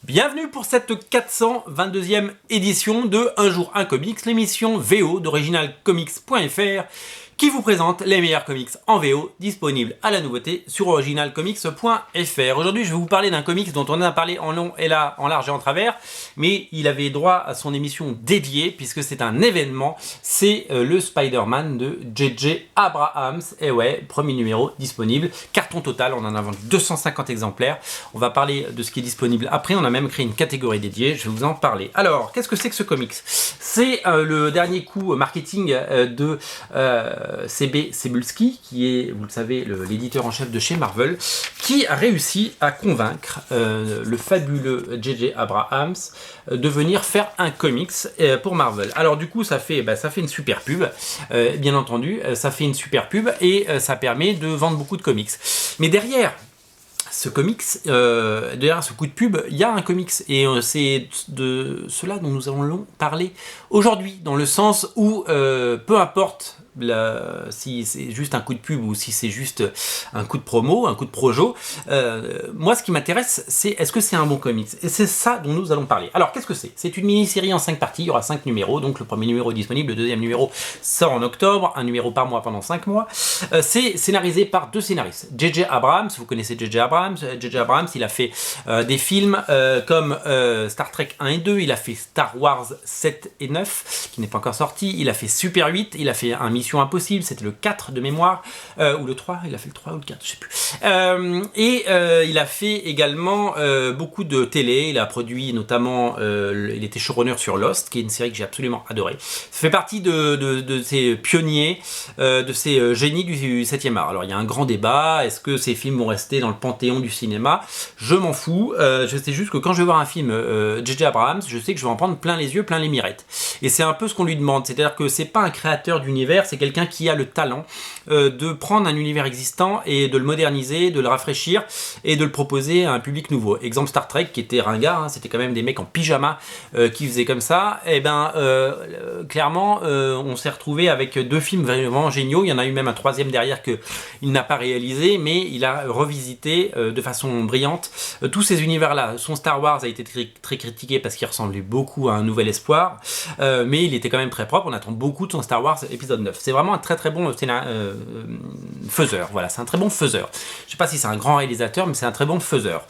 Bienvenue pour cette 422e édition de Un jour un comics, l'émission VO d'originalcomics.fr qui vous présente les meilleurs comics en VO disponibles à la nouveauté sur originalcomics.fr. Aujourd'hui, je vais vous parler d'un comics dont on a parlé en long et en large et en travers, mais il avait droit à son émission dédiée puisque c'est un événement, c'est le Spider-Man de J.J. Abrams. Et ouais, premier numéro disponible, carton total, on en a vendu 250 exemplaires. On va parler de ce qui est disponible après, on a même créé une catégorie dédiée, je vais vous en parler. Alors, qu'est-ce que c'est que ce comics? C'est le dernier coup marketing de C.B. Cebulski, qui est, vous le savez, l'éditeur en chef de chez Marvel, qui a réussi à convaincre le fabuleux J.J. Abrams de venir faire un comics pour Marvel. Alors du coup, ça fait une super pub, bien entendu, ça fait une super pub et ça permet de vendre beaucoup de comics. Mais derrière ce comics, derrière ce coup de pub, il y a un comics et c'est de cela dont nous allons parler aujourd'hui, dans le sens où peu importe si c'est juste un coup de pub ou si c'est juste un coup de promo, un coup de projo, moi ce qui m'intéresse c'est est-ce que c'est un bon comics, et c'est ça dont nous allons parler. Alors qu'est-ce que c'est? C'est une mini-série en 5 parties, il y aura 5 numéros, donc le premier numéro est disponible, le deuxième numéro sort en octobre, un numéro par mois pendant 5 mois. C'est scénarisé par deux scénaristes, J.J. Abrams, vous connaissez J.J. Abrams. J.J. Abrams, il a fait des films comme Star Trek 1 et 2, il a fait Star Wars 7 et 9, qui n'est pas encore sorti, il a fait Super 8, il a fait un Mission Impossible, c'était le 4 de mémoire, ou le 3, il a fait le 3 ou le 4, je sais plus. Il a fait également beaucoup de télé, il a produit notamment, il était showrunner sur Lost, qui est une série que j'ai absolument adorée. Ça fait partie de ces pionniers, de ces génies du 7e art. Alors il y a un grand débat, est-ce que ces films vont rester dans le panthéon du cinéma? Je m'en fous, je sais juste que quand je vais voir un film J.J. Abrams, je sais que je vais en prendre plein les yeux, plein les mirettes. Et c'est un peu ce qu'on lui demande, c'est-à-dire que c'est pas un créateur d'univers, c'est quelqu'un qui a le talent de prendre un univers existant et de le moderniser, de le rafraîchir et de le proposer à un public nouveau. Exemple Star Trek qui était ringard, hein, c'était quand même des mecs en pyjama qui faisaient comme ça. Et clairement, on s'est retrouvé avec deux films vraiment géniaux. Il y en a eu même un troisième derrière que il n'a pas réalisé, mais il a revisité de façon brillante tous ces univers-là. Son Star Wars a été très critiqué parce qu'il ressemblait beaucoup à un Nouvel Espoir, mais il était quand même très propre. On attend beaucoup de son Star Wars épisode 9. C'est vraiment un très très bon faiseur. Voilà, c'est un très bon faiseur. Je sais pas si c'est un grand réalisateur, mais c'est un très bon faiseur.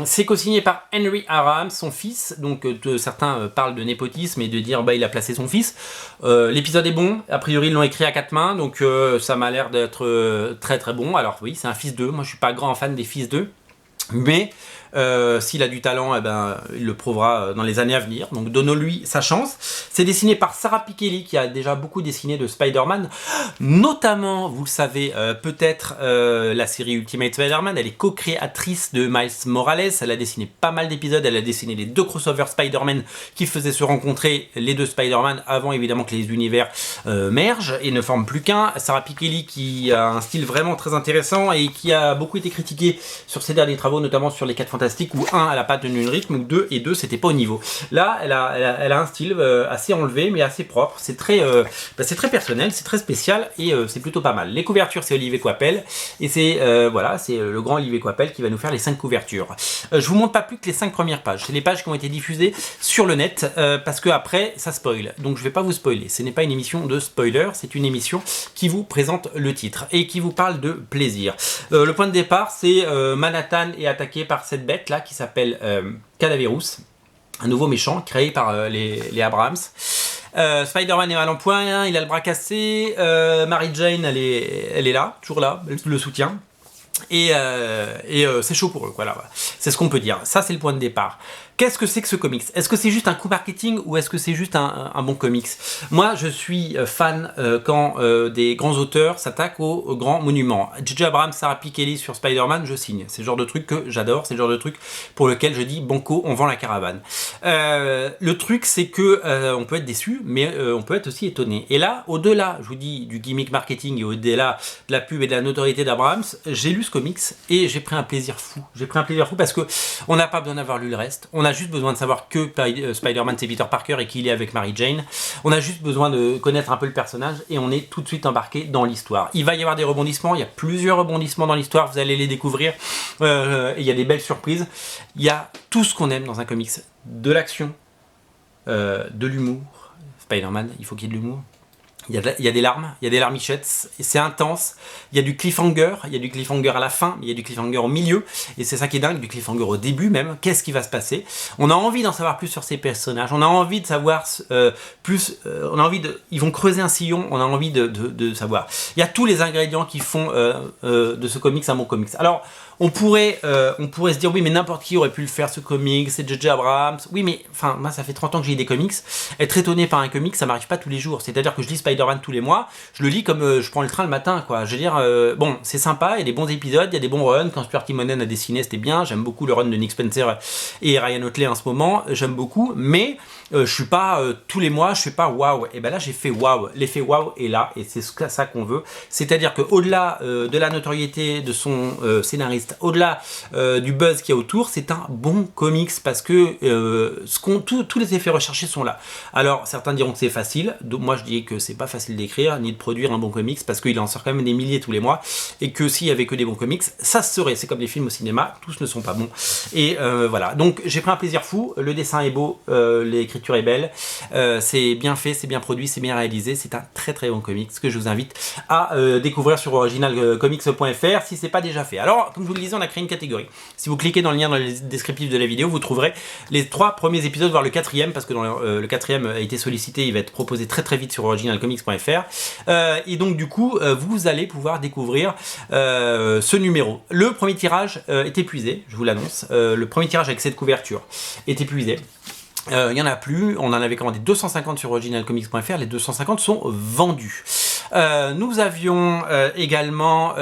C'est co-signé par Henry Abrams, son fils. Donc certains parlent de népotisme et de dire il a placé son fils. L'épisode est bon. A priori, ils l'ont écrit à 4 mains, donc ça m'a l'air d'être très très bon. Alors oui, c'est un fils d'eux. Moi, je suis pas grand fan des fils d'eux, mais s'il a du talent, il le prouvera dans les années à venir. Donc donnons-lui sa chance. C'est dessiné par Sarah Pichelli, qui a déjà beaucoup dessiné de Spider-Man, notamment, vous le savez peut-être, la série Ultimate Spider-Man. Elle est co-créatrice de Miles Morales. Elle a dessiné pas mal d'épisodes. Elle a dessiné les deux crossovers Spider-Man qui faisaient se rencontrer les deux Spider-Man avant évidemment que les univers mergent et ne forment plus qu'un. Sarah Pichelli qui a un style vraiment très intéressant et qui a beaucoup été critiquée sur ses derniers travaux, notamment sur les 4 Fantastiques, où 1 elle a pas tenu le rythme, ou 2 c'était pas au niveau. Là elle a un style assez enlevé mais assez propre, c'est très personnel, c'est très spécial et c'est plutôt pas mal. Les couvertures c'est Olivier Coipel et c'est le grand Olivier Coipel qui va nous faire les 5 couvertures. Je vous montre pas plus que les 5 premières pages, c'est les pages qui ont été diffusées sur le net parce que après ça spoil, donc je vais pas vous spoiler. Ce n'est pas une émission de spoiler, c'est une émission qui vous présente le titre et qui vous parle de plaisir. Le point de départ c'est Manhattan est attaqué par cette bête là qui s'appelle Cadaverous, un nouveau méchant créé par les Abrams. Spider-Man est mal en point, il a le bras cassé, Mary Jane elle est là, toujours là, elle le soutient. Et c'est chaud pour eux, voilà. C'est ce qu'on peut dire. Ça, c'est le point de départ. Qu'est-ce que c'est que ce comics? Est-ce que c'est juste un coup marketing ou est-ce que c'est juste un bon comics? Moi, je suis fan quand des grands auteurs s'attaquent aux grands monuments. J.J. Abrams, Sarah Pichelli sur Spider-Man, je signe. C'est le genre de truc que j'adore. C'est le genre de truc pour lequel je dis banco, on vend la caravane. Le truc, c'est que on peut être déçu, mais on peut être aussi étonné. Et là, au-delà, je vous dis, du gimmick marketing et au-delà de la pub et de la notoriété d'Abrams, j'ai lu plus comics et j'ai pris un plaisir fou. J'ai pris un plaisir fou parce que on n'a pas besoin d'avoir lu le reste. On a juste besoin de savoir que Spider-Man c'est Peter Parker et qu'il est avec Mary Jane. On a juste besoin de connaître un peu le personnage et on est tout de suite embarqué dans l'histoire. Il va y avoir des rebondissements, il y a plusieurs rebondissements dans l'histoire, vous allez les découvrir. Il y a des belles surprises. Il y a tout ce qu'on aime dans un comics. De l'action, de l'humour. Spider-Man, il faut qu'il y ait de l'humour. Il y a des larmes, il y a des larmichettes, c'est intense, il y a du cliffhanger à la fin, il y a du cliffhanger au milieu, et c'est ça qui est dingue, du cliffhanger au début même, qu'est-ce qui va se passer? On a envie d'en savoir plus sur ces personnages, on a envie de savoir on a envie ils vont creuser un sillon, on a envie de savoir. Il y a tous les ingrédients qui font de ce comics un bon comics. Alors, on pourrait se dire, oui, mais n'importe qui aurait pu le faire, ce comics, c'est J.J. Abrams. Oui, mais, enfin, moi, ça fait 30 ans que j'ai des comics. Être étonné par un comics, ça m'arrive pas tous les jours. C'est-à-dire que je lis Spider-Man tous les mois, je le lis comme je prends le train le matin, quoi. Je veux dire, bon, c'est sympa, il y a des bons épisodes, il y a des bons runs. Quand Stuart Immonen a dessiné, c'était bien. J'aime beaucoup le run de Nick Spencer et Ryan Otley en ce moment. J'aime beaucoup, mais je suis pas tous les mois, je fais pas waouh. Et ben là, j'ai fait waouh. L'effet waouh est là, et c'est ça qu'on veut. C'est-à-dire qu'au-delà de la notoriété de son scénariste, au-delà du buzz qu'il y a autour, c'est un bon comics parce que tous les effets recherchés sont là. Alors certains diront que c'est facile, moi je dis que c'est pas facile d'écrire ni de produire un bon comics parce qu'il en sort quand même des milliers tous les mois et que s'il y avait que des bons comics, ça se serait. C'est comme les films au cinéma, tous ne sont pas bons. Et voilà, donc j'ai pris un plaisir fou, le dessin est beau, l'écriture est belle, c'est bien fait, c'est bien produit, c'est bien réalisé, c'est un très très bon comics que je vous invite à découvrir sur originalcomics.fr si c'est pas déjà fait. Alors, comme je vous le disais, on a créé une catégorie. Si vous cliquez dans le lien dans le descriptif de la vidéo, vous trouverez les 3 premiers épisodes, voire le 4e, parce que le 4e a été sollicité, il va être proposé très très vite sur originalcomics.fr. Et donc du coup, vous allez pouvoir découvrir ce numéro. Le premier tirage est épuisé, je vous l'annonce. Le premier tirage avec cette couverture est épuisé. Il n'y en a plus, on en avait commandé 250 sur originalcomics.fr, les 250 sont vendus. Nous avions également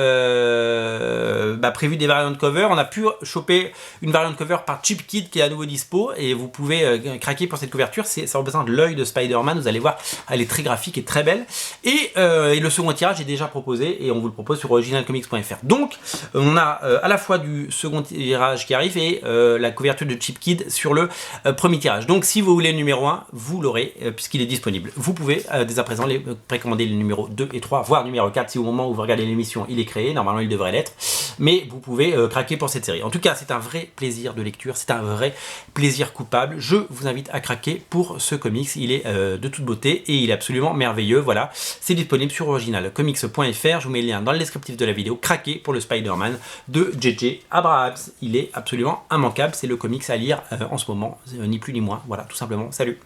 prévu des variantes cover. On a pu choper une variante cover par Cheap Kid qui est à nouveau dispo et vous pouvez craquer pour cette couverture. Ça représente l'œil de Spider-Man, vous allez voir, elle est très graphique et très belle. Et le second tirage est déjà proposé et on vous le propose sur originalcomics.fr. Donc on a à la fois du second tirage qui arrive et la couverture de Cheap Kid sur le premier tirage. Donc si vous voulez le numéro 1, vous l'aurez puisqu'il est disponible. Vous pouvez dès à présent précommander le numéro 2 et 3, voire numéro 4 si au moment où vous regardez l'émission il est créé, normalement il devrait l'être, mais vous pouvez craquer pour cette série. En tout cas, c'est un vrai plaisir de lecture, c'est un vrai plaisir coupable. Je vous invite à craquer pour ce comics, il est de toute beauté et il est absolument merveilleux. Voilà, c'est disponible sur originalcomics.fr, je vous mets le lien dans le descriptif de la vidéo. Craquez pour le Spider-Man de J.J. Abrams, il est absolument immanquable, c'est le comics à lire en ce moment, ni plus ni moins. Voilà, tout simplement. Salut!